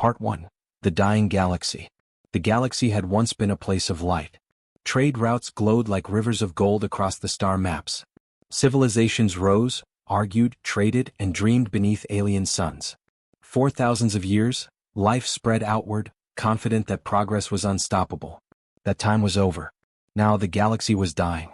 Part 1. The Dying Galaxy. The galaxy had once been a place of light. Trade routes glowed like rivers of gold across the star maps. Civilizations rose, argued, traded, and dreamed beneath alien suns. For thousands of years, life spread outward, confident that progress was unstoppable. That time was over. Now the galaxy was dying.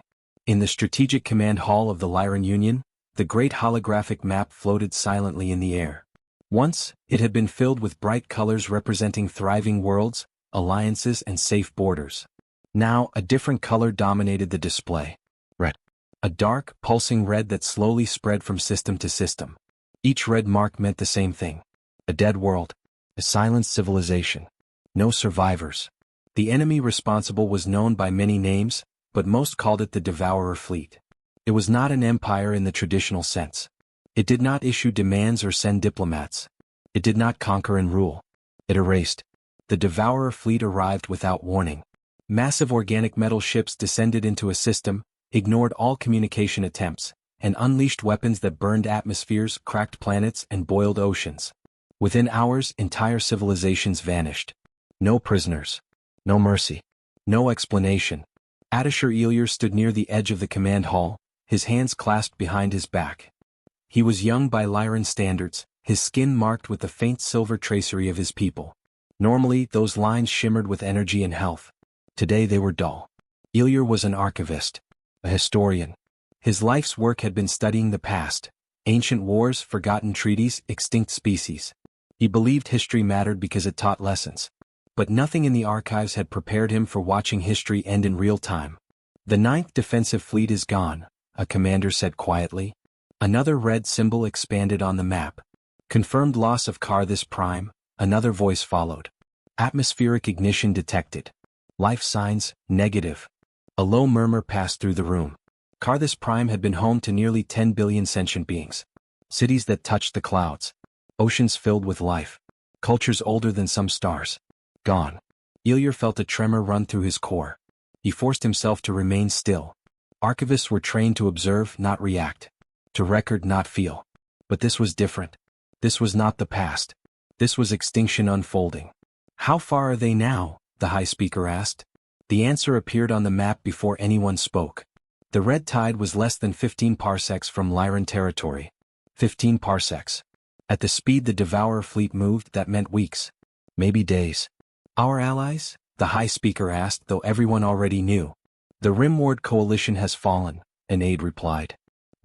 In the strategic command hall of the Lyran Union, the great holographic map floated silently in the air. Once, it had been filled with bright colors representing thriving worlds, alliances, and safe borders. Now, a different color dominated the display. Red. A dark, pulsing red that slowly spread from system to system. Each red mark meant the same thing. A dead world. A silenced civilization. No survivors. The enemy responsible was known by many names, but most called it the Devourer Fleet. It was not an empire in the traditional sense. It did not issue demands or send diplomats. It did not conquer and rule. It erased. The Devourer Fleet arrived without warning. Massive organic metal ships descended into a system, ignored all communication attempts, and unleashed weapons that burned atmospheres, cracked planets, and boiled oceans. Within hours, entire civilizations vanished. No prisoners. No mercy. No explanation. Adashur Ilir stood near the edge of the command hall, his hands clasped behind his back. He was young by Lyran standards, his skin marked with the faint silver tracery of his people. Normally, those lines shimmered with energy and health. Today they were dull. Ilir was an archivist, a historian. His life's work had been studying the past, ancient wars, forgotten treaties, extinct species. He believed history mattered because it taught lessons. But nothing in the archives had prepared him for watching history end in real time. The 9th Defensive Fleet is gone, a commander said quietly. Another red symbol expanded on the map. Confirmed loss of Karthus Prime, another voice followed. Atmospheric ignition detected. Life signs, negative. A low murmur passed through the room. Karthus Prime had been home to nearly 10 billion sentient beings. Cities that touched the clouds. Oceans filled with life. Cultures older than some stars. Gone. Ilir felt a tremor run through his core. He forced himself to remain still. Archivists were trained to observe, not react. To record, not feel. But this was different. This was not the past. This was extinction unfolding. How far are they now? The High Speaker asked. The answer appeared on the map before anyone spoke. The red tide was less than 15 parsecs from Lyran territory. 15 parsecs. At the speed the Devourer Fleet moved, that meant weeks. Maybe days. Our allies? The High Speaker asked, though everyone already knew. The Rimward Coalition has fallen, an aide replied.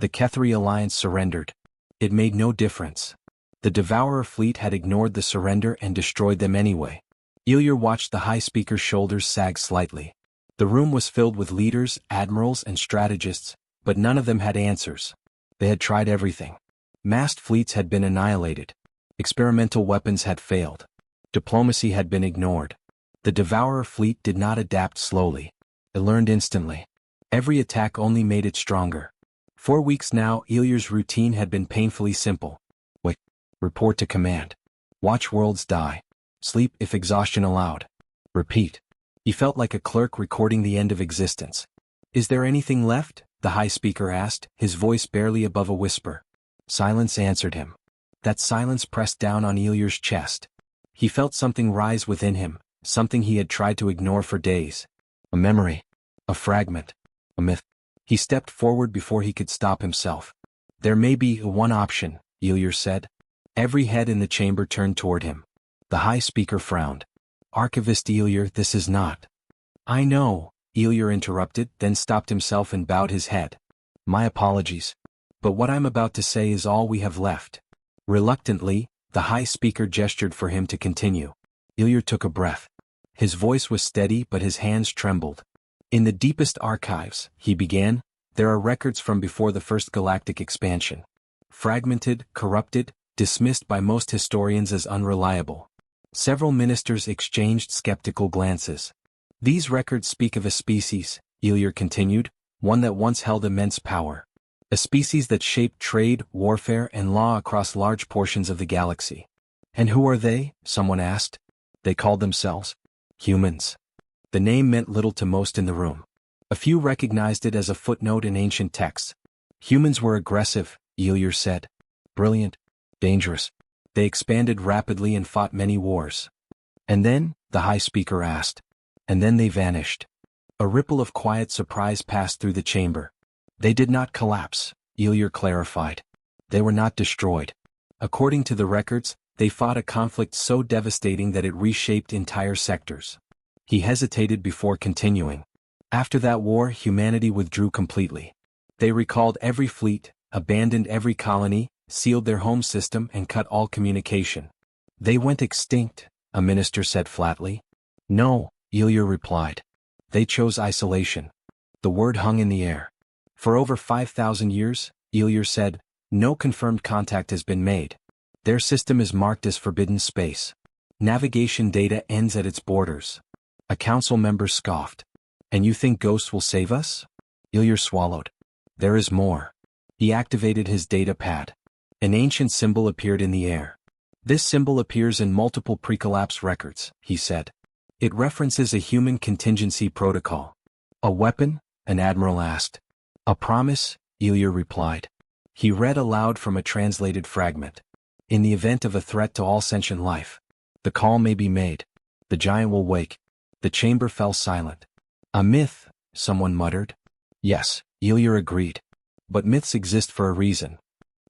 The Kethri Alliance surrendered. It made no difference. The Devourer Fleet had ignored the surrender and destroyed them anyway. Ilir watched the High Speaker's shoulders sag slightly. The room was filled with leaders, admirals, and strategists, but none of them had answers. They had tried everything. Massed fleets had been annihilated. Experimental weapons had failed. Diplomacy had been ignored. The Devourer Fleet did not adapt slowly. It learned instantly. Every attack only made it stronger. For weeks now, Ilir's routine had been painfully simple. Wake. Report to command. Watch worlds die. Sleep if exhaustion allowed. Repeat. He felt like a clerk recording the end of existence. Is there anything left? The High Speaker asked, his voice barely above a whisper. Silence answered him. That silence pressed down on Ilir's chest. He felt something rise within him, something he had tried to ignore for days. A memory. A fragment. A myth. He stepped forward before he could stop himself. There may be one option, Ilir said. Every head in the chamber turned toward him. The High Speaker frowned. Archivist Ilir, this is not. I know, Ilir interrupted, then stopped himself and bowed his head. My apologies. But what I'm about to say is all we have left. Reluctantly, the High Speaker gestured for him to continue. Ilir took a breath. His voice was steady but his hands trembled. In the deepest archives, he began, there are records from before the first galactic expansion. Fragmented, corrupted, dismissed by most historians as unreliable. Several ministers exchanged skeptical glances. These records speak of a species, Ilir continued, one that once held immense power. A species that shaped trade, warfare, and law across large portions of the galaxy. And who are they? Someone asked. They called themselves humans. The name meant little to most in the room. A few recognized it as a footnote in ancient texts. Humans were aggressive, Ilir said. Brilliant. Dangerous. They expanded rapidly and fought many wars. And then, the high speaker asked. And then they vanished. A ripple of quiet surprise passed through the chamber. They did not collapse, Ilya clarified. They were not destroyed. According to the records, they fought a conflict so devastating that it reshaped entire sectors. He hesitated before continuing. After that war, humanity withdrew completely. They recalled every fleet, abandoned every colony, sealed their home system and cut all communication. They went extinct, a minister said flatly. No, Ilya replied. They chose isolation. The word hung in the air. For over 5,000 years, Ilya said, no confirmed contact has been made. Their system is marked as forbidden space. Navigation data ends at its borders. A council member scoffed. And you think ghosts will save us? Ilya swallowed. There is more. He activated his data pad. An ancient symbol appeared in the air. This symbol appears in multiple pre-collapse records, he said. It references a human contingency protocol. A weapon? An admiral asked. A promise? Ilya replied. He read aloud from a translated fragment. In the event of a threat to all sentient life, the call may be made. The giant will wake. The chamber fell silent. A myth, someone muttered. Yes, Ilya agreed. But myths exist for a reason.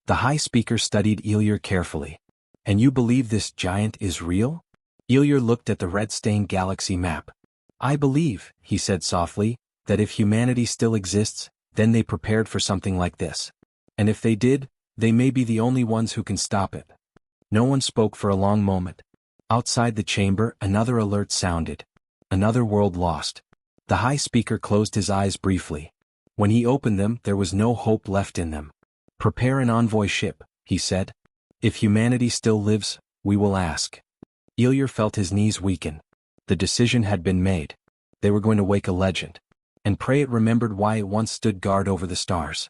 The high speaker studied Ilya carefully. And you believe this giant is real? Ilya looked at the red-stained galaxy map. I believe, he said softly, that if humanity still exists, then they prepared for something like this. And if they did, they may be the only ones who can stop it. No one spoke for a long moment. Outside the chamber, another alert sounded. Another world lost. The high speaker closed his eyes briefly. When he opened them, there was no hope left in them. Prepare an envoy ship, he said. If humanity still lives, we will ask. Ilya felt his knees weaken. The decision had been made. They were going to wake a legend. And pray it remembered why it once stood guard over the stars.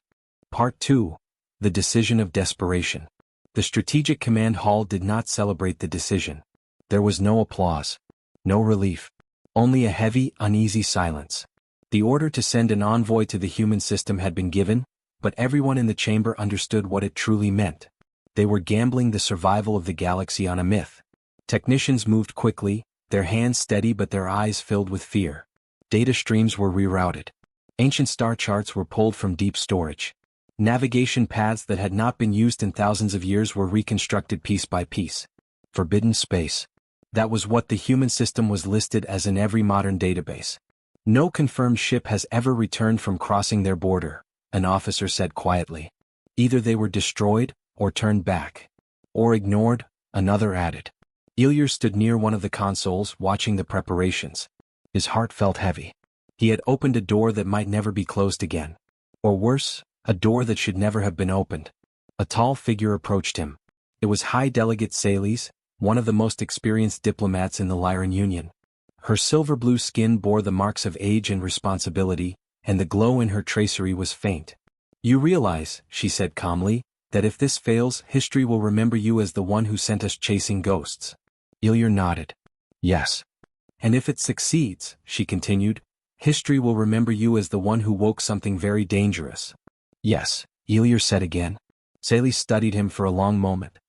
Part 2. The Decision of Desperation. The Strategic Command Hall did not celebrate the decision. There was no applause. No relief. Only a heavy, uneasy silence. The order to send an envoy to the human system had been given, but everyone in the chamber understood what it truly meant. They were gambling the survival of the galaxy on a myth. Technicians moved quickly, their hands steady but their eyes filled with fear. Data streams were rerouted. Ancient star charts were pulled from deep storage. Navigation paths that had not been used in thousands of years were reconstructed piece by piece. Forbidden space. That was what the human system was listed as in every modern database. No confirmed ship has ever returned from crossing their border, an officer said quietly. Either they were destroyed, or turned back. Or ignored, another added. Ilya stood near one of the consoles, watching the preparations. His heart felt heavy. He had opened a door that might never be closed again. Or worse, a door that should never have been opened. A tall figure approached him. It was High Delegate Salis, one of the most experienced diplomats in the Lyran Union. Her silver-blue skin bore the marks of age and responsibility, and the glow in her tracery was faint. You realize, she said calmly, that if this fails, history will remember you as the one who sent us chasing ghosts. Ilya nodded. Yes. And if it succeeds, she continued, history will remember you as the one who woke something very dangerous. Yes, Ilya said again. Salis studied him for a long moment.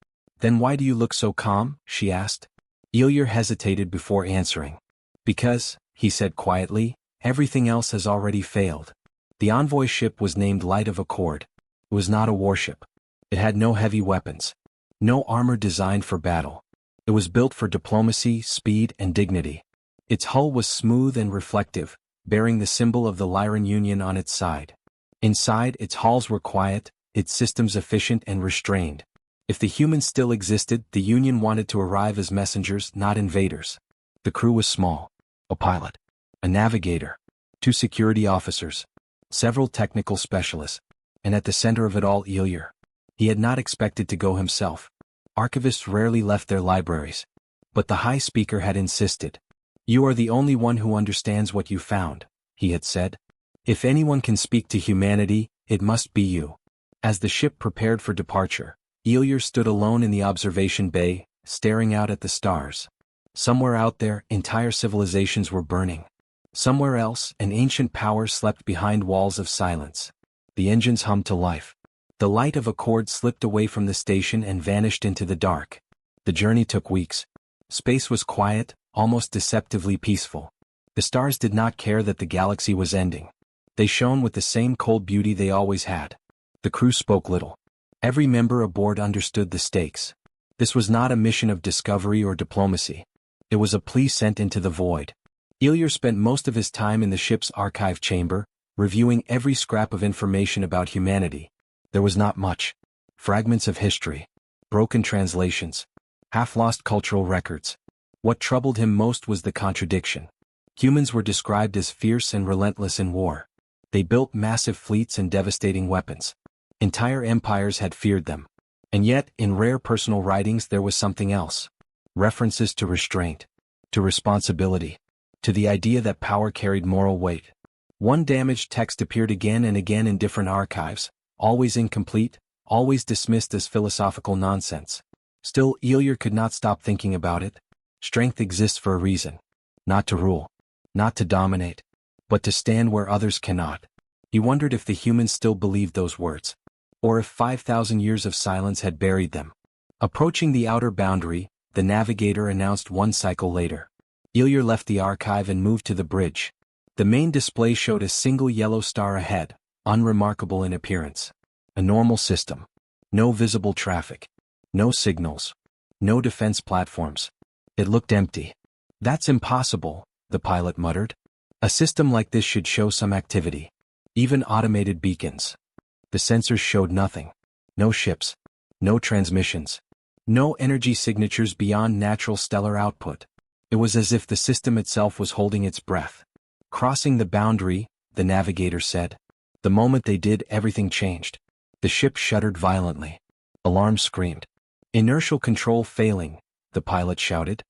Then why do you look so calm? She asked. Ilya hesitated before answering. Because, he said quietly, everything else has already failed. The envoy ship was named Light of Accord. It was not a warship. It had no heavy weapons. No armor designed for battle. It was built for diplomacy, speed, and dignity. Its hull was smooth and reflective, bearing the symbol of the Lyran Union on its side. Inside, its halls were quiet, its systems efficient and restrained. If the humans still existed, the Union wanted to arrive as messengers, not invaders. The crew was small. A pilot. A navigator. 2 security officers. Several technical specialists. And at the center of it all, Ilya. He had not expected to go himself. Archivists rarely left their libraries. But the high speaker had insisted. You are the only one who understands what you found, he had said. If anyone can speak to humanity, it must be you. As the ship prepared for departure, Ilya stood alone in the observation bay, staring out at the stars. Somewhere out there, entire civilizations were burning. Somewhere else, an ancient power slept behind walls of silence. The engines hummed to life. The Light of Accord slipped away from the station and vanished into the dark. The journey took weeks. Space was quiet, almost deceptively peaceful. The stars did not care that the galaxy was ending. They shone with the same cold beauty they always had. The crew spoke little. Every member aboard understood the stakes. This was not a mission of discovery or diplomacy. It was a plea sent into the void. Ilir spent most of his time in the ship's archive chamber, reviewing every scrap of information about humanity. There was not much. Fragments of history. Broken translations. Half-lost cultural records. What troubled him most was the contradiction. Humans were described as fierce and relentless in war. They built massive fleets and devastating weapons. Entire empires had feared them. And yet, in rare personal writings there was something else. References to restraint. To responsibility. To the idea that power carried moral weight. One damaged text appeared again and again in different archives, always incomplete, always dismissed as philosophical nonsense. Still, Ilir could not stop thinking about it. Strength exists for a reason. Not to rule. Not to dominate. But to stand where others cannot. He wondered if the humans still believed those words. Or if 5,000 years of silence had buried them. Approaching the outer boundary, the navigator announced one cycle later. Ilir left the archive and moved to the bridge. The main display showed a single yellow star ahead, unremarkable in appearance. A normal system. No visible traffic. No signals. No defense platforms. It looked empty. That's impossible, the pilot muttered. A system like this should show some activity. Even automated beacons. The sensors showed nothing. No ships. No transmissions. No energy signatures beyond natural stellar output. It was as if the system itself was holding its breath. Crossing the boundary, the navigator said. The moment they did, everything changed. The ship shuddered violently. Alarms screamed. Inertial control failing, the pilot shouted.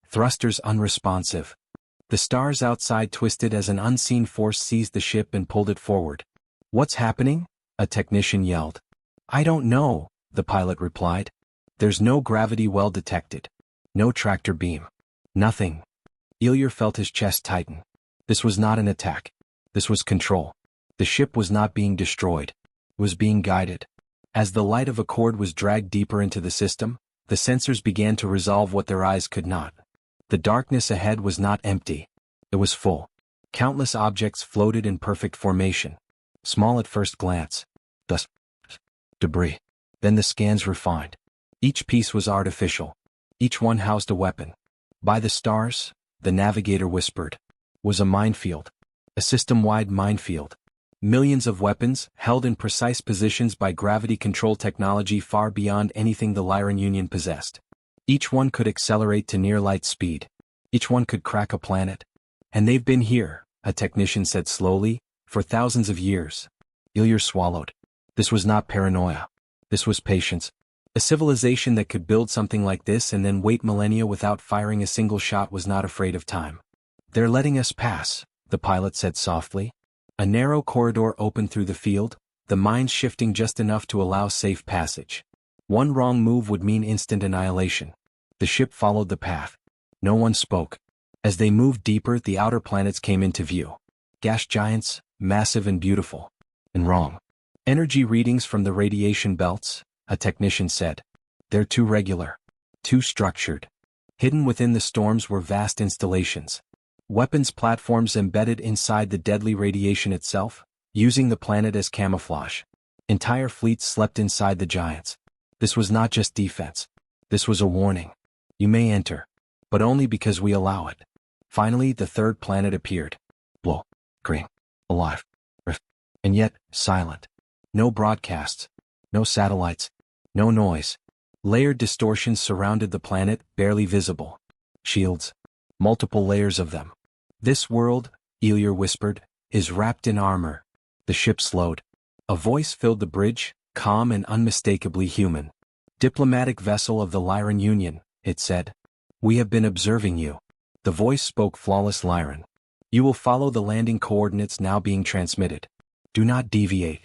Thrusters unresponsive. The stars outside twisted as an unseen force seized the ship and pulled it forward. What's happening? A technician yelled. I don't know, the pilot replied. There's no gravity well detected. No tractor beam. Nothing. Ilir felt his chest tighten. This was not an attack. This was control. The ship was not being destroyed. It was being guided. As the light of Accord was dragged deeper into the system, the sensors began to resolve what their eyes could not. The darkness ahead was not empty. It was full. Countless objects floated in perfect formation. Small at first glance. Dust. Debris. Then the scans refined. Each piece was artificial. Each one housed a weapon. By the stars, the navigator whispered, was a minefield. A system-wide minefield. Millions of weapons, held in precise positions by gravity control technology far beyond anything the Lyran Union possessed. Each one could accelerate to near light speed. Each one could crack a planet. And they've been here, a technician said slowly, for thousands of years. Ilir swallowed. This was not paranoia. This was patience. A civilization that could build something like this and then wait millennia without firing a single shot was not afraid of time. They're letting us pass, the pilot said softly. A narrow corridor opened through the field, the mines shifting just enough to allow safe passage. One wrong move would mean instant annihilation. The ship followed the path. No one spoke. As they moved deeper, the outer planets came into view. Gas giants, massive and beautiful. And wrong. Energy readings from the radiation belts, a technician said. They're too regular. Too structured. Hidden within the storms were vast installations. Weapons platforms embedded inside the deadly radiation itself, using the planet as camouflage. Entire fleets slept inside the giants. This was not just defense. This was a warning. You may enter, but only because we allow it. Finally, the third planet appeared. Blue, green, alive, and yet silent. No broadcasts, no satellites, no noise. Layered distortions surrounded the planet, barely visible. Shields. Multiple layers of them. This world, Ilir whispered, is wrapped in armor. The ship slowed. A voice filled the bridge, calm and unmistakably human. Diplomatic vessel of the Lyran Union, it said. We have been observing you. The voice spoke flawless Lyran. You will follow the landing coordinates now being transmitted. Do not deviate.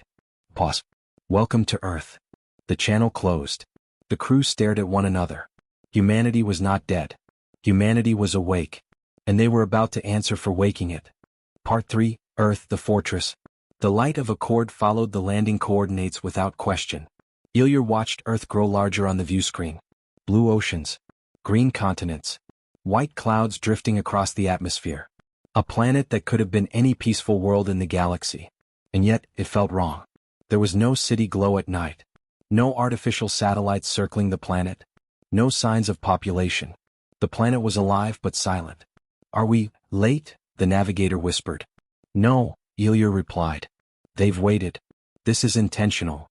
Pause. Welcome to Earth. The channel closed. The crew stared at one another. Humanity was not dead. Humanity was awake. And they were about to answer for waking it. Part 3, Earth, the Fortress. The light of Accord followed the landing coordinates without question. Ilir watched Earth grow larger on the view screen. blue oceans, green continents, white clouds drifting across the atmosphere. A planet that could have been any peaceful world in the galaxy. And yet, it felt wrong. There was no city glow at night. No artificial satellites circling the planet. No signs of population. The planet was alive but silent. "Are we late?" the navigator whispered. "No," Ilya replied. "They've waited. This is intentional."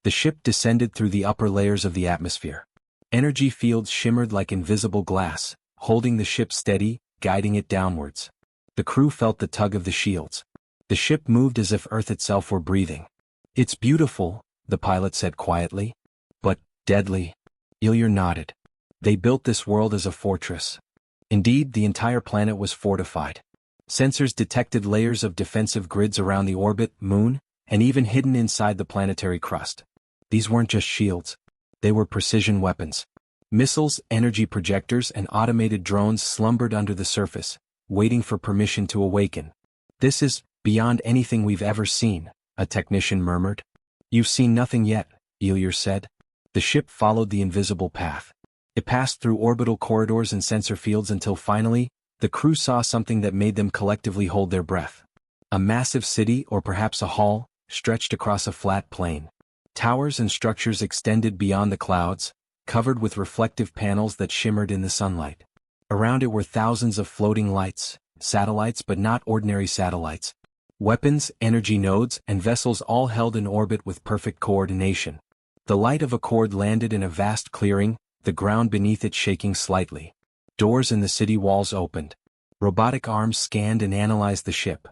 The ship descended through the upper layers of the atmosphere. Energy fields shimmered like invisible glass, holding the ship steady, guiding it downwards. The crew felt the tug of the shields. The ship moved as if Earth itself were breathing. "It's beautiful," the pilot said quietly. "But deadly." Ilya nodded. They built this world as a fortress. Indeed, the entire planet was fortified. Sensors detected layers of defensive grids around the orbit, moon, and even hidden inside the planetary crust. These weren't just shields. They were precision weapons. Missiles, energy projectors, and automated drones slumbered under the surface, waiting for permission to awaken. "This is beyond anything we've ever seen," a technician murmured. "You've seen nothing yet," Ilya said. The ship followed the invisible path. It passed through orbital corridors and sensor fields until finally, the crew saw something that made them collectively hold their breath. A massive city, or perhaps a hall, stretched across a flat plain. Towers and structures extended beyond the clouds, covered with reflective panels that shimmered in the sunlight. Around it were thousands of floating lights, satellites but not ordinary satellites. Weapons, energy nodes, and vessels all held in orbit with perfect coordination. The light of a cord landed in a vast clearing, the ground beneath it shaking slightly. Doors in the city walls opened. Robotic arms scanned and analyzed the ship.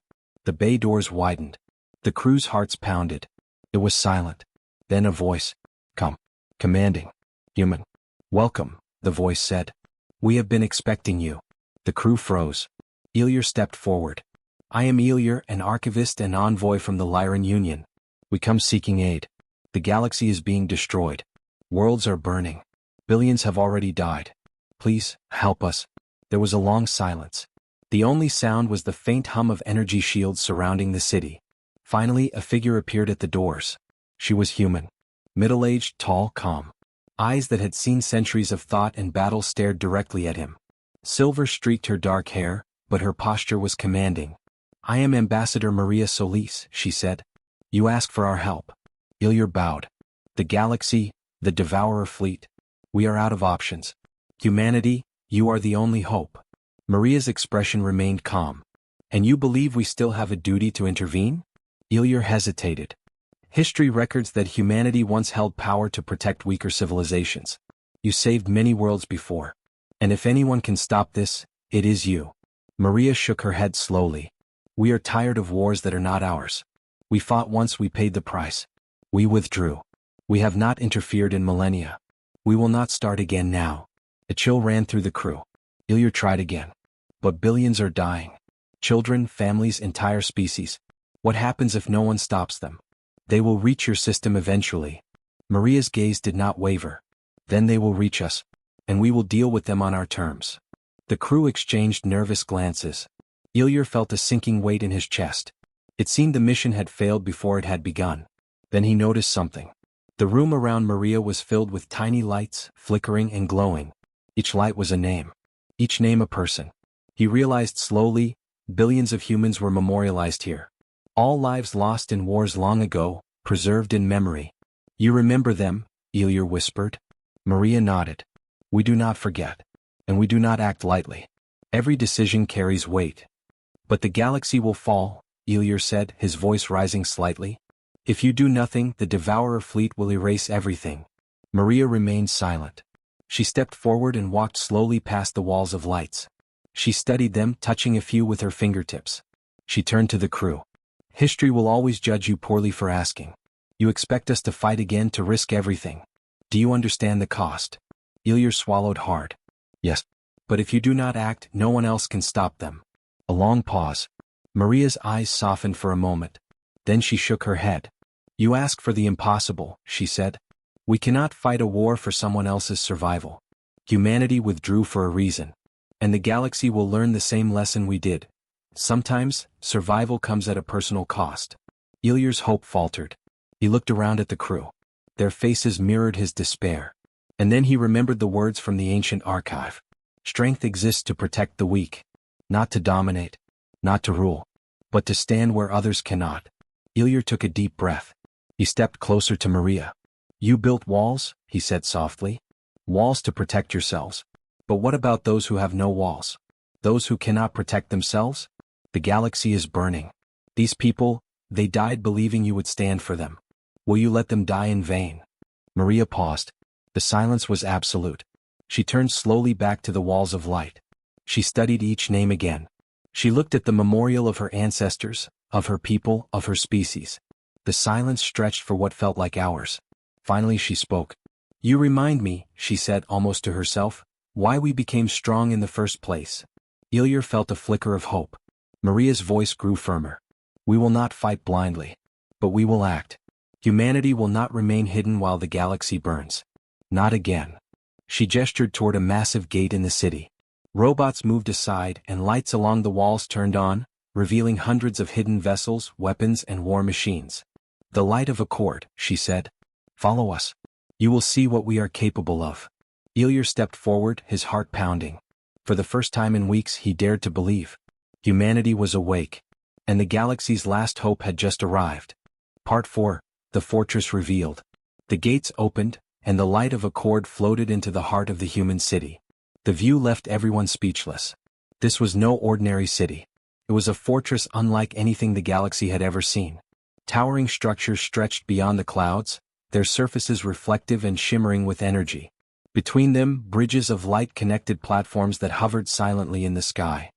The bay doors widened. The crew's hearts pounded. It was silent. Then a voice. "Come." Commanding. "Human. Welcome," the voice said. "We have been expecting you." The crew froze. Ilya stepped forward. "I am Ilya, an archivist and envoy from the Lyran Union. We come seeking aid. The galaxy is being destroyed. Worlds are burning. Billions have already died. Please, help us." There was a long silence. The only sound was the faint hum of energy shields surrounding the city. Finally, a figure appeared at the doors. She was human. Middle-aged, tall, calm. Eyes that had seen centuries of thought and battle stared directly at him. Silver streaked her dark hair, but her posture was commanding. "I am Ambassador Maria Solis," she said. "You asked for our help." Ilya bowed. "The galaxy, the Devourer fleet. We are out of options. Humanity, you are the only hope." Maria's expression remained calm. "And you believe we still have a duty to intervene?" Ilya hesitated. History records that humanity once held power to protect weaker civilizations. You saved many worlds before. And if anyone can stop this, it is you. Maria shook her head slowly. "We are tired of wars that are not ours. We fought once, we paid the price. We withdrew. We have not interfered in millennia. We will not start again now." A chill ran through the crew. Ilya tried again. "But billions are dying. Children, families, entire species. What happens if no one stops them? They will reach your system eventually." Maria's gaze did not waver. "Then they will reach us. And we will deal with them on our terms." The crew exchanged nervous glances. Ilya felt a sinking weight in his chest. It seemed the mission had failed before it had begun. Then he noticed something. The room around Maria was filled with tiny lights, flickering and glowing. Each light was a name. Each name a person. He realized slowly, billions of humans were memorialized here. All lives lost in wars long ago, preserved in memory. "You remember them?" Ilya whispered. Maria nodded. "We do not forget. And we do not act lightly. Every decision carries weight." "But the galaxy will fall," Ilya said, his voice rising slightly. "If you do nothing, the Devourer fleet will erase everything." Maria remained silent. She stepped forward and walked slowly past the walls of lights. She studied them, touching a few with her fingertips. She turned to the crew. "History will always judge you poorly for asking. You expect us to fight again, to risk everything. Do you understand the cost?" Ilya swallowed hard. "Yes. But if you do not act, no one else can stop them." A long pause. Maria's eyes softened for a moment. Then she shook her head. "You ask for the impossible," she said. "We cannot fight a war for someone else's survival. Humanity withdrew for a reason. And the galaxy will learn the same lesson we did. Sometimes, survival comes at a personal cost." Ilya's hope faltered. He looked around at the crew. Their faces mirrored his despair. And then he remembered the words from the ancient archive. Strength exists to protect the weak. Not to dominate. Not to rule. But to stand where others cannot. Ilyar took a deep breath. He stepped closer to Maria. You built walls, he said softly. Walls to protect yourselves. But what about those who have no walls? Those who cannot protect themselves? The galaxy is burning. These people, they died believing you would stand for them. Will you let them die in vain? Maria paused. The silence was absolute. She turned slowly back to the walls of light. She studied each name again. She looked at the memorial of her ancestors, of her people, of her species. The silence stretched for what felt like hours. Finally she spoke. You remind me, she said almost to herself, why we became strong in the first place. Ilyar felt a flicker of hope. Maria's voice grew firmer. We will not fight blindly. But we will act. Humanity will not remain hidden while the galaxy burns. Not again. She gestured toward a massive gate in the city. Robots moved aside and lights along the walls turned on, revealing hundreds of hidden vessels, weapons, and war machines. The light of Accord, she said. Follow us. You will see what we are capable of. Ilyar stepped forward, his heart pounding. For the first time in weeks he dared to believe. Humanity was awake. And the galaxy's last hope had just arrived. Part 4, The Fortress Revealed. The gates opened, and the light of Accord floated into the heart of the human city. The view left everyone speechless. This was no ordinary city. It was a fortress unlike anything the galaxy had ever seen. Towering structures stretched beyond the clouds, their surfaces reflective and shimmering with energy. Between them, bridges of light connected platforms that hovered silently in the sky.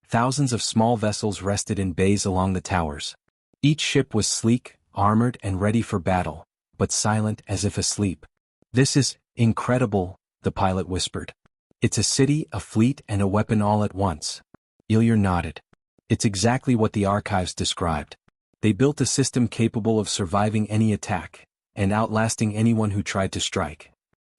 Thousands of small vessels rested in bays along the towers. Each ship was sleek, armored, and ready for battle, but silent as if asleep. This is incredible, the pilot whispered. It's a city, a fleet, and a weapon all at once. Ilyar nodded. It's exactly what the archives described. They built a system capable of surviving any attack, and outlasting anyone who tried to strike.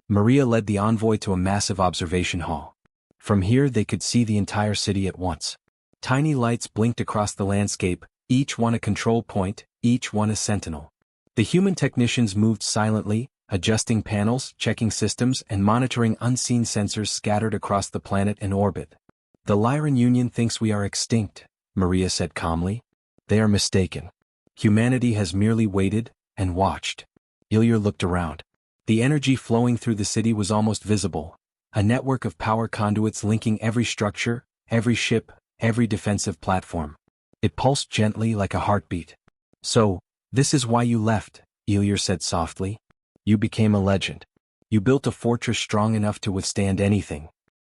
Maria led the envoy to a massive observation hall. From here they could see the entire city at once. Tiny lights blinked across the landscape, each one a control point, each one a sentinel. The human technicians moved silently, adjusting panels, checking systems, and monitoring unseen sensors scattered across the planet and orbit. The Lyran Union thinks we are extinct, Maria said calmly. They are mistaken. Humanity has merely waited and watched. Ilyar looked around. The energy flowing through the city was almost visible, a network of power conduits linking every structure, every ship, every defensive platform. It pulsed gently like a heartbeat. So, this is why you left, Ilyar said softly. You became a legend. You built a fortress strong enough to withstand anything.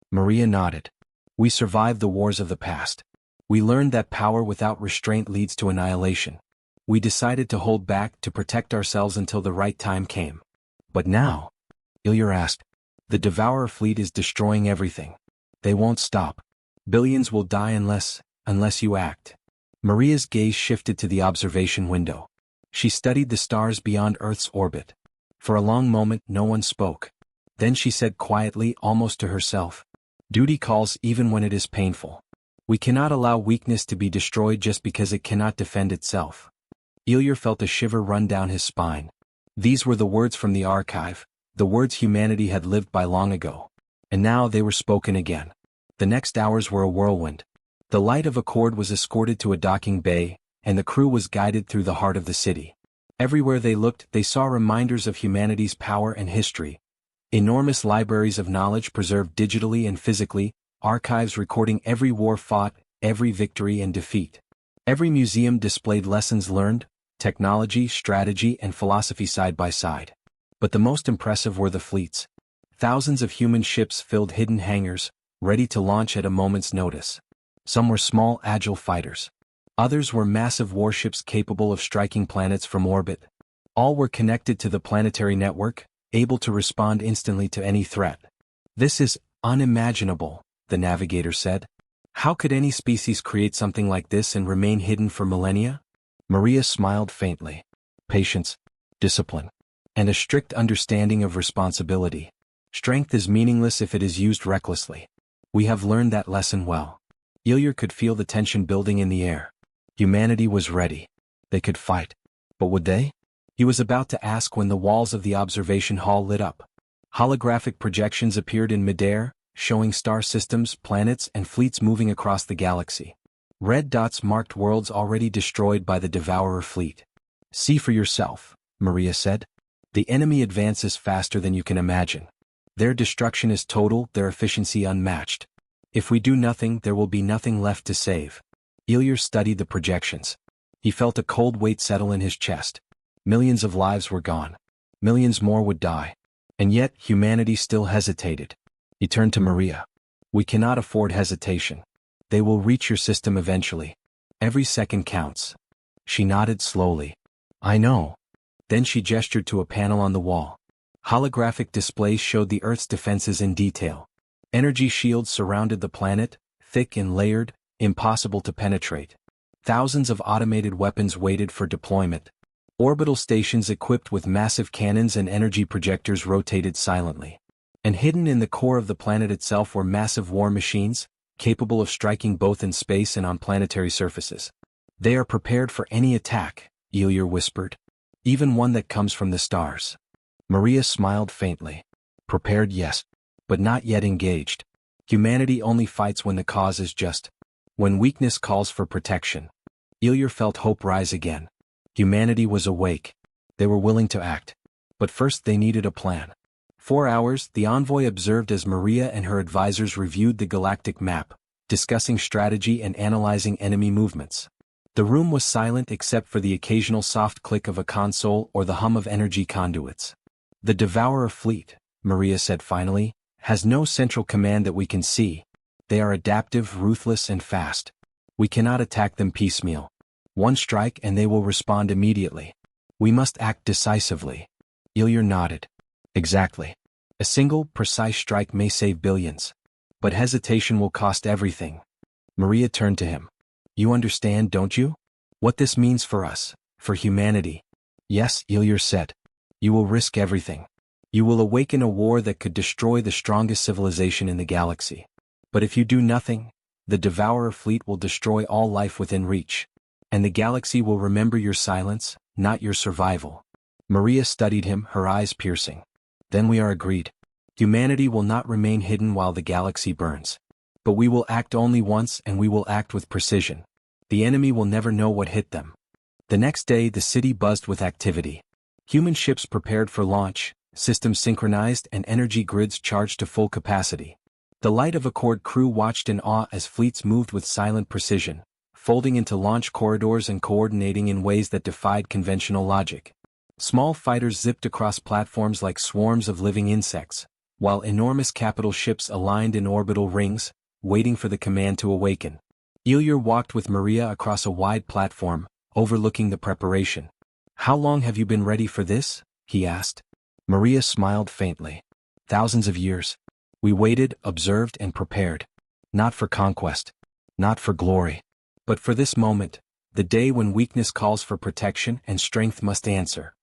Maria nodded. We survived the wars of the past. We learned that power without restraint leads to annihilation. We decided to hold back to protect ourselves until the right time came. But now, Ilyar asked, the Devourer fleet is destroying everything. They won't stop. Billions will die unless you act. Maria's gaze shifted to the observation window. She studied the stars beyond Earth's orbit. For a long moment no one spoke. Then she said quietly, almost to herself, duty calls even when it is painful. We cannot allow weakness to be destroyed just because it cannot defend itself. Ilyar felt a shiver run down his spine. These were the words from the archive, the words humanity had lived by long ago. And now they were spoken again. The next hours were a whirlwind. The light of Accord was escorted to a docking bay, and the crew was guided through the heart of the city. Everywhere they looked, they saw reminders of humanity's power and history. Enormous libraries of knowledge preserved digitally and physically, archives recording every war fought, every victory and defeat. Every museum displayed lessons learned, technology, strategy, and philosophy side by side. But the most impressive were the fleets. Thousands of human ships filled hidden hangars, ready to launch at a moment's notice. Some were small, agile fighters. Others were massive warships capable of striking planets from orbit. All were connected to the planetary network, able to respond instantly to any threat. This is unimaginable, the navigator said. How could any species create something like this and remain hidden for millennia? Maria smiled faintly. Patience, discipline, and a strict understanding of responsibility. Strength is meaningless if it is used recklessly. We have learned that lesson well. Ilyar could feel the tension building in the air. Humanity was ready. They could fight. But would they? He was about to ask when the walls of the observation hall lit up. Holographic projections appeared in midair, showing star systems, planets, and fleets moving across the galaxy. Red dots marked worlds already destroyed by the Devourer fleet. "See for yourself," Maria said. "The enemy advances faster than you can imagine. Their destruction is total, their efficiency unmatched. If we do nothing, there will be nothing left to save." Ilyar studied the projections. He felt a cold weight settle in his chest. Millions of lives were gone. Millions more would die. And yet, humanity still hesitated. He turned to Maria. "We cannot afford hesitation. They will reach your system eventually. Every second counts." She nodded slowly. "I know." Then she gestured to a panel on the wall. Holographic displays showed the Earth's defenses in detail. Energy shields surrounded the planet, thick and layered, impossible to penetrate. Thousands of automated weapons waited for deployment. Orbital stations equipped with massive cannons and energy projectors rotated silently. And hidden in the core of the planet itself were massive war machines, capable of striking both in space and on planetary surfaces. "They are prepared for any attack," Ilyar whispered. "Even one that comes from the stars." Maria smiled faintly. "Prepared, yes. But not yet engaged. Humanity only fights when the cause is just. When weakness calls for protection." Ilyar felt hope rise again. Humanity was awake. They were willing to act. But first they needed a plan. 4 hours, the envoy observed as Maria and her advisors reviewed the galactic map, discussing strategy and analyzing enemy movements. The room was silent except for the occasional soft click of a console or the hum of energy conduits. "The Devourer fleet," Maria said finally, "has no central command that we can see. They are adaptive, ruthless, and fast. We cannot attack them piecemeal. One strike and they will respond immediately. We must act decisively." Ilyar nodded. "Exactly. A single, precise strike may save billions. But hesitation will cost everything." Maria turned to him. "You understand, don't you? What this means for us, for humanity?" "Yes," Ilyar said. "You will risk everything. You will awaken a war that could destroy the strongest civilization in the galaxy. But if you do nothing, the Devourer fleet will destroy all life within reach. And the galaxy will remember your silence, not your survival." Maria studied him, her eyes piercing. "Then we are agreed. Humanity will not remain hidden while the galaxy burns. But we will act only once and we will act with precision. The enemy will never know what hit them." The next day the city buzzed with activity. Human ships prepared for launch, systems synchronized and energy grids charged to full capacity. The Light of Accord crew watched in awe as fleets moved with silent precision, folding into launch corridors and coordinating in ways that defied conventional logic. Small fighters zipped across platforms like swarms of living insects, while enormous capital ships aligned in orbital rings, waiting for the command to awaken. Ilyar walked with Maria across a wide platform, overlooking the preparation. "How long have you been ready for this?" he asked. Maria smiled faintly. "Thousands of years. We waited, observed, and prepared. Not for conquest. Not for glory. But for this moment, the day when weakness calls for protection and strength must answer."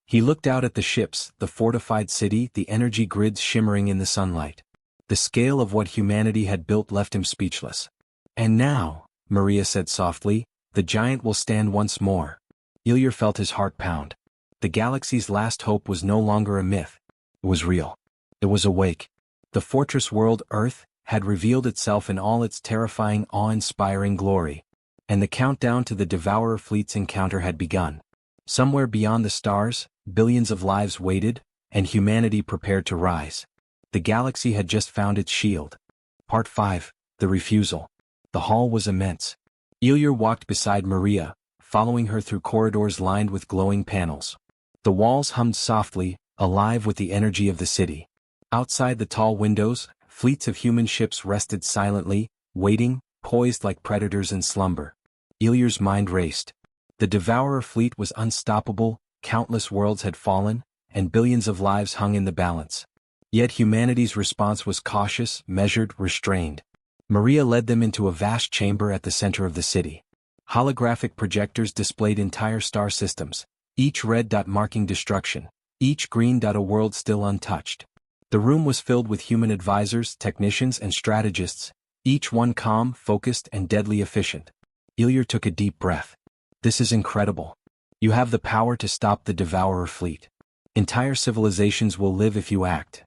He looked out at the ships, the fortified city, the energy grids shimmering in the sunlight. The scale of what humanity had built left him speechless. "And now," Maria said softly, "the giant will stand once more." Ilyar felt his heart pound. The galaxy's last hope was no longer a myth. It was real. It was awake. The fortress world, Earth, had revealed itself in all its terrifying, awe-inspiring glory. And the countdown to the Devourer fleet's encounter had begun. Somewhere beyond the stars, billions of lives waited, and humanity prepared to rise. The galaxy had just found its shield. Part 5, The Refusal. The hall was immense. Ilyar walked beside Maria, following her through corridors lined with glowing panels. The walls hummed softly, alive with the energy of the city. Outside the tall windows, fleets of human ships rested silently, waiting, poised like predators in slumber. Ilyar's mind raced. The Devourer fleet was unstoppable, countless worlds had fallen, and billions of lives hung in the balance. Yet humanity's response was cautious, measured, restrained. Maria led them into a vast chamber at the center of the city. Holographic projectors displayed entire star systems, each red dot marking destruction, each green dot a world still untouched. The room was filled with human advisors, technicians, and strategists, each one calm, focused, and deadly efficient. Ilyar took a deep breath. "This is incredible. You have the power to stop the Devourer fleet. Entire civilizations will live if you act,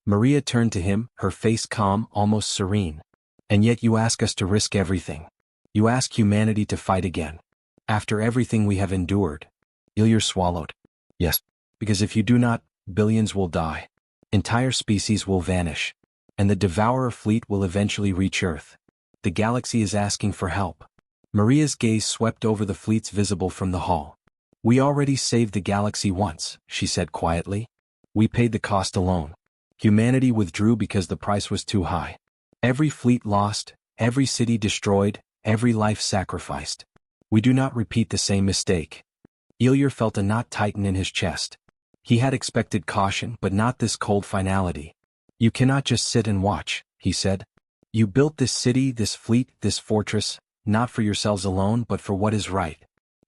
Maria turned to him, her face calm, almost serene. And yet you ask us to risk everything. You ask humanity to fight again. After everything we have endured. Ilyar swallowed. Yes, because if you do not, billions will die. Entire species will vanish. And the Devourer fleet will eventually reach Earth. The galaxy is asking for help. Maria's gaze swept over the fleets visible from the hall. We already saved the galaxy once, she said quietly. We paid the cost alone. Humanity withdrew because the price was too high. Every fleet lost, every city destroyed, every life sacrificed. We do not repeat the same mistake. Ilyar felt a knot tighten in his chest. He had expected caution, but not this cold finality. You cannot just sit and watch, he said. You built this city, this fleet, this fortress, not for yourselves alone but for what is right.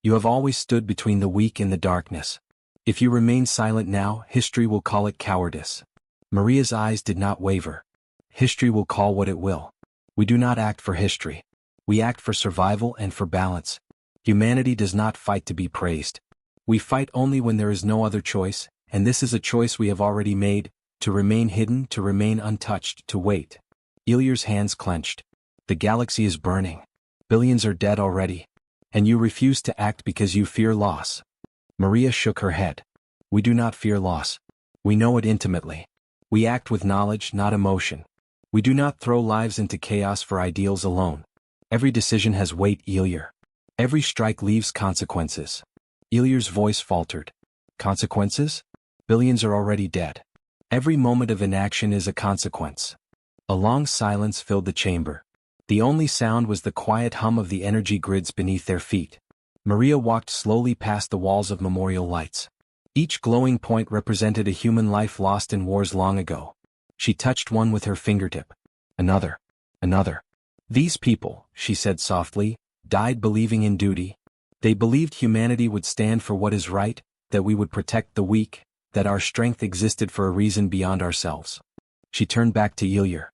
You have always stood between the weak and the darkness. If you remain silent now, history will call it cowardice. Maria's eyes did not waver. History will call what it will. We do not act for history. We act for survival and for balance. Humanity does not fight to be praised. We fight only when there is no other choice, and this is a choice we have already made, to remain hidden, to remain untouched, to wait. Ilyar's hands clenched. The galaxy is burning. Billions are dead already. And you refuse to act because you fear loss. Maria shook her head. We do not fear loss. We know it intimately. We act with knowledge, not emotion. We do not throw lives into chaos for ideals alone. Every decision has weight, Ilyar. Every strike leaves consequences. Ilyar's voice faltered. Consequences? Billions are already dead. Every moment of inaction is a consequence. A long silence filled the chamber. The only sound was the quiet hum of the energy grids beneath their feet. Maria walked slowly past the walls of memorial lights. Each glowing point represented a human life lost in wars long ago. She touched one with her fingertip. Another. Another. These people, she said softly, died believing in duty. They believed humanity would stand for what is right, that we would protect the weak, that our strength existed for a reason beyond ourselves. She turned back to Ilyar.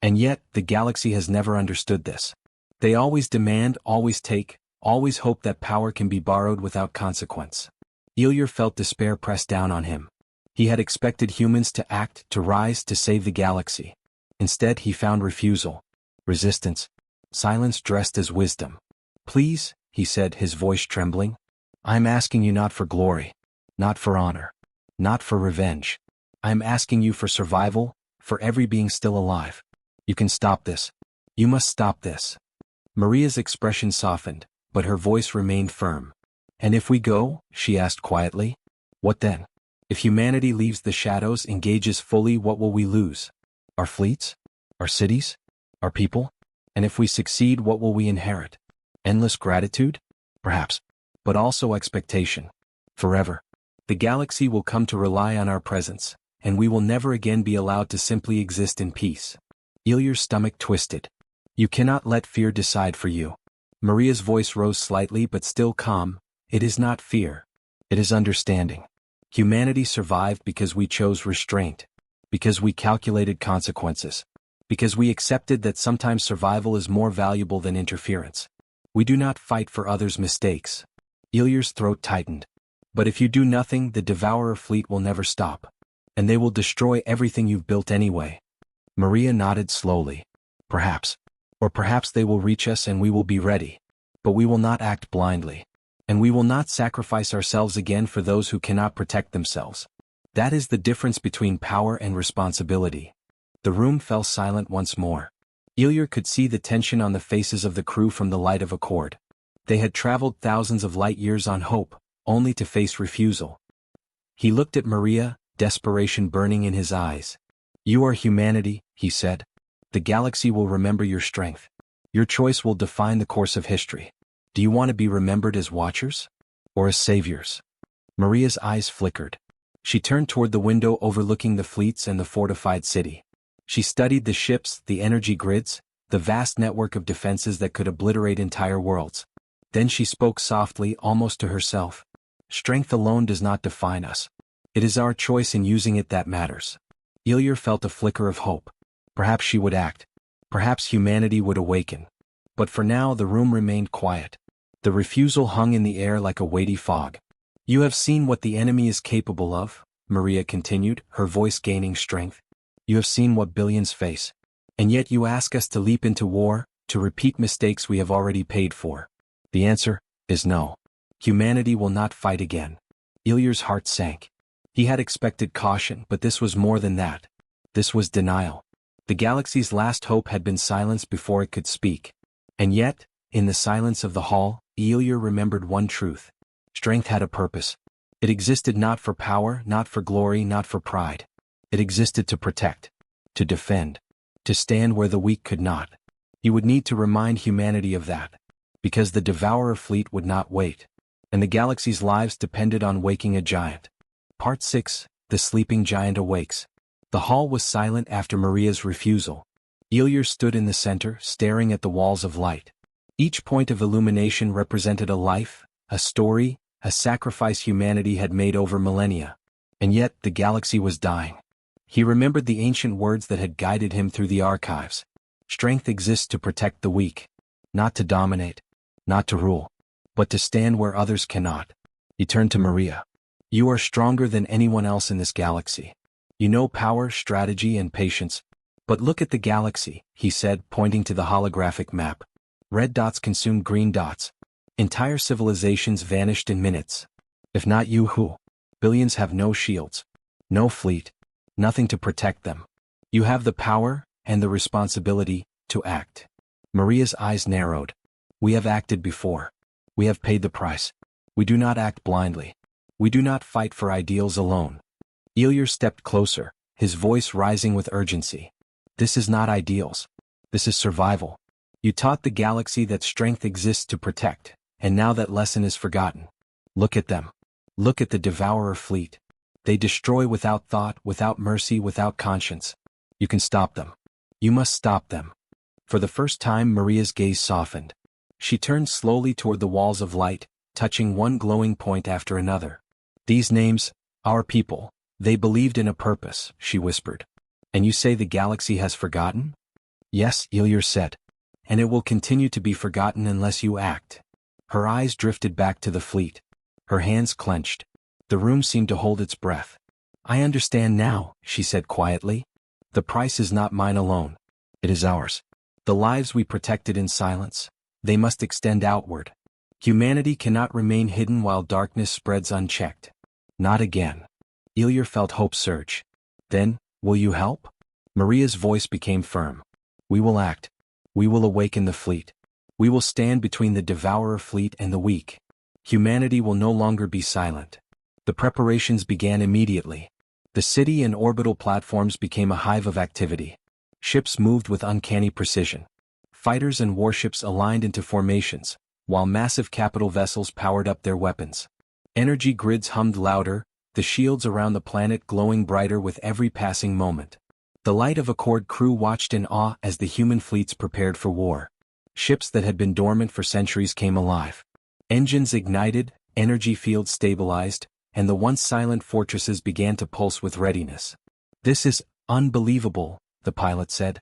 And yet, the galaxy has never understood this. They always demand, always take, always hope that power can be borrowed without consequence. Ilyar felt despair press down on him. He had expected humans to act, to rise, to save the galaxy. Instead, he found refusal, resistance, silence dressed as wisdom. Please, he said, his voice trembling. I am asking you not for glory, not for honor, not for revenge. I am asking you for survival, for every being still alive. You can stop this. You must stop this. Maria's expression softened, but her voice remained firm. And if we go, she asked quietly, what then? If humanity leaves the shadows, engages fully, what will we lose? Our fleets? Our cities? Our people? And if we succeed, what will we inherit? Endless gratitude? Perhaps. But also expectation. Forever. The galaxy will come to rely on our presence, and we will never again be allowed to simply exist in peace. Ilyar's stomach twisted. You cannot let fear decide for you. Maria's voice rose slightly but still calm. It is not fear. It is understanding. Humanity survived because we chose restraint. Because we calculated consequences. Because we accepted that sometimes survival is more valuable than interference. We do not fight for others' mistakes. Ilyar's throat tightened. But if you do nothing, the Devourer fleet will never stop. And they will destroy everything you've built anyway. Maria nodded slowly. Perhaps. Or perhaps they will reach us and we will be ready. But we will not act blindly. And we will not sacrifice ourselves again for those who cannot protect themselves. That is the difference between power and responsibility. The room fell silent once more. Ilyar could see the tension on the faces of the crew from the light of a cord. They had traveled thousands of light years on hope, only to face refusal. He looked at Maria, desperation burning in his eyes. You are humanity, he said. The galaxy will remember your strength. Your choice will define the course of history. Do you want to be remembered as watchers? Or as saviors? Maria's eyes flickered. She turned toward the window overlooking the fleets and the fortified city. She studied the ships, the energy grids, the vast network of defenses that could obliterate entire worlds. Then she spoke softly, almost to herself. Strength alone does not define us. It is our choice in using it that matters. Ilyar felt a flicker of hope. Perhaps she would act. Perhaps humanity would awaken. But for now the room remained quiet. The refusal hung in the air like a weighty fog. You have seen what the enemy is capable of, Maria continued, her voice gaining strength. You have seen what billions face. And yet you ask us to leap into war, to repeat mistakes we have already paid for. The answer is no. Humanity will not fight again. Ilyr's heart sank. He had expected caution, but this was more than that. This was denial. The galaxy's last hope had been silenced before it could speak. And yet, in the silence of the hall, Ilyr remembered one truth. Strength had a purpose. It existed not for power, not for glory, not for pride. It existed to protect, to defend, to stand where the weak could not. He would need to remind humanity of that, because the Devourer fleet would not wait, and the galaxy's lives depended on waking a giant. Part 6, The Sleeping Giant Awakes. The hall was silent after Maria's refusal. Ilyr stood in the center, staring at the walls of light. Each point of illumination represented a life, a story, a sacrifice humanity had made over millennia. And yet, the galaxy was dying. He remembered the ancient words that had guided him through the archives. Strength exists to protect the weak. Not to dominate. Not to rule. But to stand where others cannot. He turned to Maria. You are stronger than anyone else in this galaxy. You know power, strategy, and patience. But look at the galaxy, he said, pointing to the holographic map. Red dots consumed green dots. Entire civilizations vanished in minutes. If not you, who? Billions have no shields. No fleet. Nothing to protect them. You have the power, and the responsibility, to act. Maria's eyes narrowed. We have acted before. We have paid the price. We do not act blindly. We do not fight for ideals alone. Ilyr stepped closer, his voice rising with urgency. This is not ideals. This is survival. You taught the galaxy that strength exists to protect, and now that lesson is forgotten. Look at them. Look at the Devourer fleet. They destroy without thought, without mercy, without conscience. You can stop them. You must stop them. For the first time, Maria's gaze softened. She turned slowly toward the walls of light, touching one glowing point after another. These names, our people, they believed in a purpose, she whispered. And you say the galaxy has forgotten? Yes, Ilyr said. And it will continue to be forgotten unless you act. Her eyes drifted back to the fleet. Her hands clenched. The room seemed to hold its breath. I understand now, she said quietly. The price is not mine alone. It is ours. The lives we protected in silence, they must extend outward. Humanity cannot remain hidden while darkness spreads unchecked. Not again. Ilyr felt hope surge. Then, will you help? Maria's voice became firm. We will act. We will awaken the fleet. We will stand between the Devourer fleet and the weak. Humanity will no longer be silent. The preparations began immediately. The city and orbital platforms became a hive of activity. Ships moved with uncanny precision. Fighters and warships aligned into formations, while massive capital vessels powered up their weapons. Energy grids hummed louder, the shields around the planet glowing brighter with every passing moment. The Light of Accord crew watched in awe as the human fleets prepared for war. Ships that had been dormant for centuries came alive. Engines ignited, energy fields stabilized, and the once silent fortresses began to pulse with readiness. This is unbelievable, the pilot said.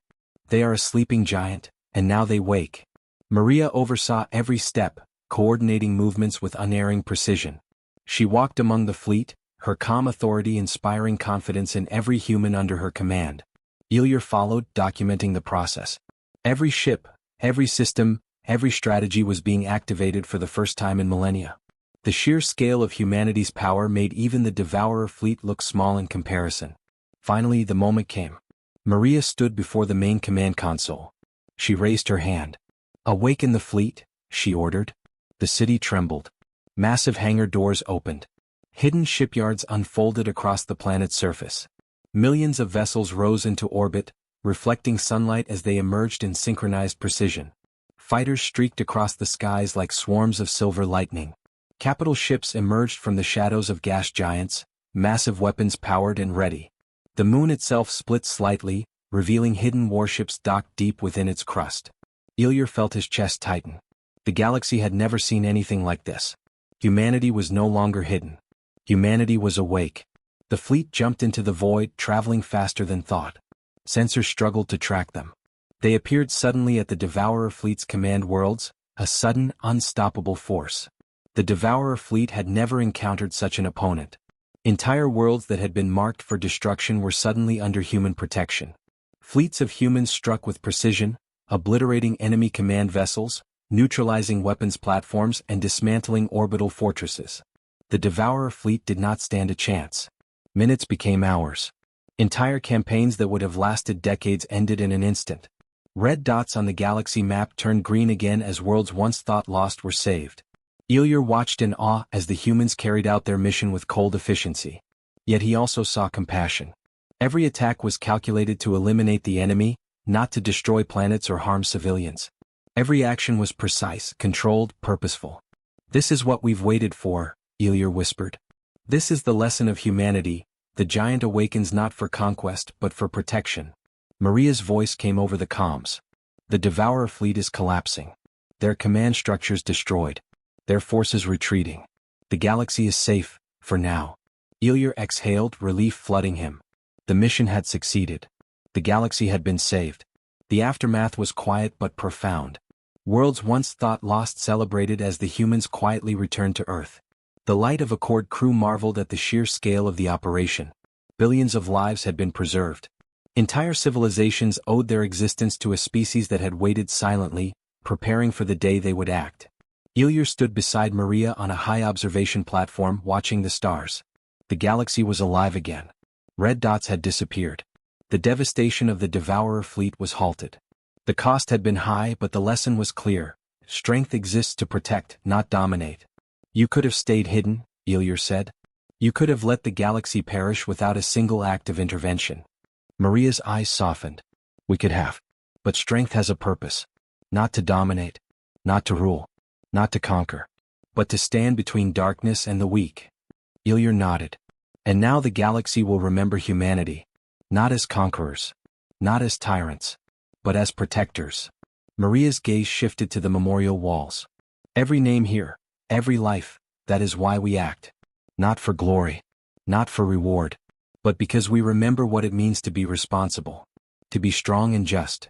They are a sleeping giant, and now they wake. Maria oversaw every step, coordinating movements with unerring precision. She walked among the fleet, her calm authority inspiring confidence in every human under her command. Ilyr followed, documenting the process. Every ship, every system, every strategy was being activated for the first time in millennia. The sheer scale of humanity's power made even the Devourer fleet look small in comparison. Finally, the moment came. Maria stood before the main command console. She raised her hand. Awaken the fleet, she ordered. The city trembled. Massive hangar doors opened. Hidden shipyards unfolded across the planet's surface. Millions of vessels rose into orbit, reflecting sunlight as they emerged in synchronized precision. Fighters streaked across the skies like swarms of silver lightning. Capital ships emerged from the shadows of gas giants, massive weapons powered and ready. The moon itself split slightly, revealing hidden warships docked deep within its crust. Ilyr felt his chest tighten. The galaxy had never seen anything like this. Humanity was no longer hidden. Humanity was awake. The fleet jumped into the void, traveling faster than thought. Sensors struggled to track them. They appeared suddenly at the Devourer fleet's command worlds, a sudden, unstoppable force. The Devourer fleet had never encountered such an opponent. Entire worlds that had been marked for destruction were suddenly under human protection. Fleets of humans struck with precision, obliterating enemy command vessels, neutralizing weapons platforms and dismantling orbital fortresses. The Devourer fleet did not stand a chance. Minutes became hours. Entire campaigns that would have lasted decades ended in an instant. Red dots on the galaxy map turned green again as worlds once thought lost were saved. Ilir watched in awe as the humans carried out their mission with cold efficiency. Yet he also saw compassion. Every attack was calculated to eliminate the enemy, not to destroy planets or harm civilians. Every action was precise, controlled, purposeful. "This is what we've waited for," Ilir whispered. "This is the lesson of humanity. The giant awakens not for conquest but for protection." Maria's voice came over the comms. "The Devourer fleet is collapsing. Their command structures destroyed. Their forces retreating. The galaxy is safe, for now." Ilir exhaled, relief flooding him. The mission had succeeded. The galaxy had been saved. The aftermath was quiet but profound. Worlds once thought lost celebrated as the humans quietly returned to Earth. The Light of Accord crew marveled at the sheer scale of the operation. Billions of lives had been preserved. Entire civilizations owed their existence to a species that had waited silently, preparing for the day they would act. Ilir stood beside Maria on a high observation platform watching the stars. The galaxy was alive again. Red dots had disappeared. The devastation of the Devourer fleet was halted. The cost had been high but the lesson was clear. Strength exists to protect, not dominate. "You could have stayed hidden," Ilir said. "You could have let the galaxy perish without a single act of intervention." Maria's eyes softened. "We could have. But strength has a purpose. Not to dominate. Not to rule. Not to conquer. But to stand between darkness and the weak." Ilir nodded. "And now the galaxy will remember humanity. Not as conquerors. Not as tyrants. But as protectors." Maria's gaze shifted to the memorial walls. "Every name here. Every life. That is why we act. Not for glory. Not for reward. But because we remember what it means to be responsible. To be strong and just."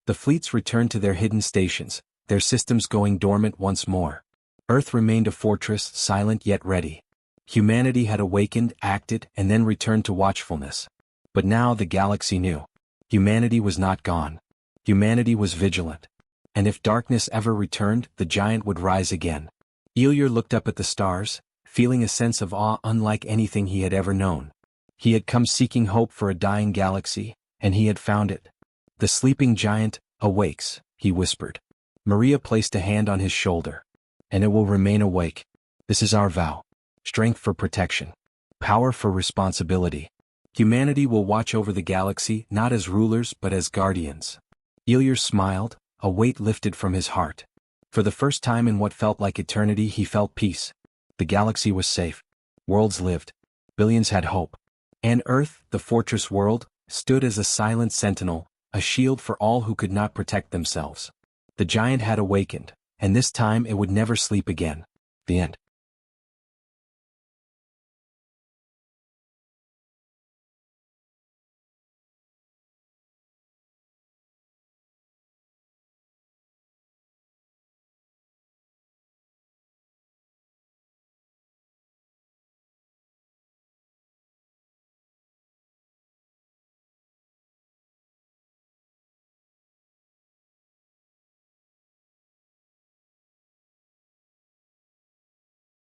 The fleets returned to their hidden stations, their systems going dormant once more. Earth remained a fortress, silent yet ready. Humanity had awakened, acted, and then returned to watchfulness. But now the galaxy knew. Humanity was not gone. Humanity was vigilant. And if darkness ever returned, the giant would rise again. Ilir looked up at the stars, feeling a sense of awe unlike anything he had ever known. He had come seeking hope for a dying galaxy, and he had found it. "The sleeping giant awakes," he whispered. Maria placed a hand on his shoulder. "And it will remain awake. This is our vow. Strength for protection. Power for responsibility. Humanity will watch over the galaxy not as rulers but as guardians." Ilir smiled, a weight lifted from his heart. For the first time in what felt like eternity he felt peace. The galaxy was safe. Worlds lived. Billions had hope. And Earth, the fortress world, stood as a silent sentinel, a shield for all who could not protect themselves. The giant had awakened, and this time it would never sleep again. The end.